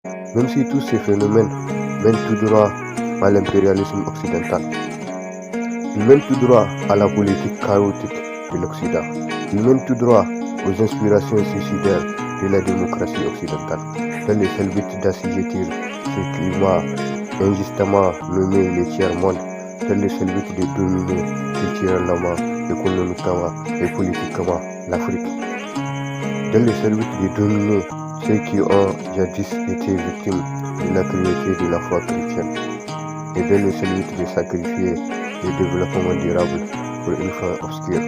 Même si tous ces phénomènes mènent tout droit à l'impérialisme occidental, ils mènent tout droit à la politique chaotique de l'Occident. Ils mènent tout droit aux inspirations suicidaires de la démocratie occidentale, dans les seuls buts d'assujettir ce climat injustement nommé les tiers-monde, dans le seul but de dominer culturellement, économiquement et politiquement l'Afrique, dans le seul but de dominer ceux qui ont jadis été victimes de la cruauté de la foi chrétienne, et dans le seul but de sacrifier le développement durable pour une fin obscure.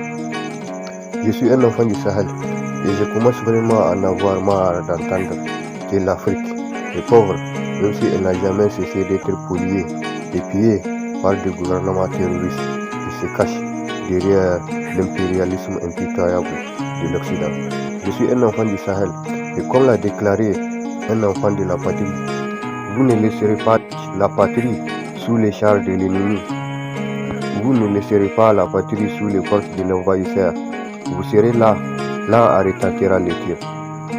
Je suis un enfant du Sahel et je commence vraiment à en avoir marre d'entendre que l'Afrique est pauvre, même si elle n'a jamais cessé d'être polluée et pillée par des gouvernements terroristes qui se cachent derrière l'impérialisme impitoyable de l'Occident. Je suis un enfant du Sahel et comme l'a déclaré un enfant de la patrie, vous ne laisserez pas la patrie sous les chars de l'ennemi. Vous ne laisserez pas la patrie sous les forces de l'envahisseur. Vous serez là à retentira les tirs.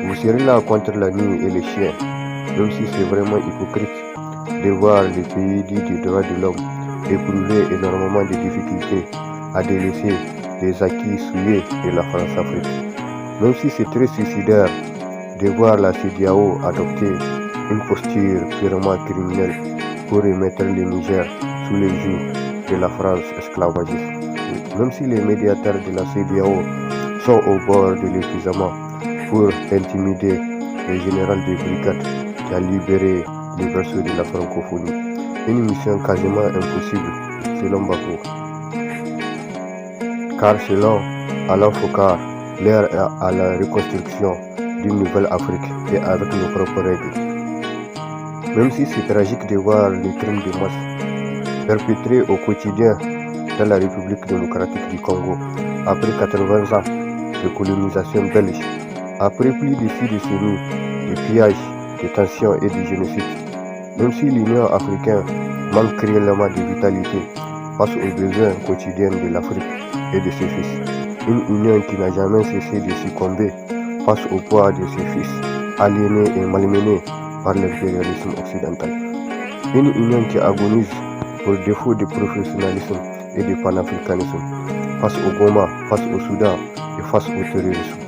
Vous serez là contre la nuit et les chiens. Même si c'est vraiment hypocrite de voir les pays dits des droits de l'homme éprouver énormément de difficultés à délaisser les acquis souillés de la France-Afrique. Même si c'est très suicidaire de voir la CEDEAO adopter une posture purement criminelle pour remettre le Niger sous les joues de la France esclavagiste. Même si les médiateurs de la CEDEAO sont au bord de l'épuisement pour intimider le général de brigade qui a libéré les berceaux de la francophonie. Une mission quasiment impossible selon Bako. Car selon Alain Foucault, l'heure est à la reconstruction d'une nouvelle Afrique et avec nos propres règles. Même si c'est tragique de voir les crimes de masse perpétrés au quotidien dans la République démocratique du Congo, après 80 ans de colonisation belge, après plus de 6 décennies de pillages, de tensions et de génocide, même si l'Union africaine manque cruellement de vitalité face aux besoins quotidiens de l'Afrique et de ses fils, une union qui n'a jamais cessé de succomber face au poids de ses fils, aliénés et malmenés par l'impérialisme occidental. Une union qui agonise pour défaut de professionnalisme et de panafricanisme face au Goma, face au Soudan et face au terrorisme.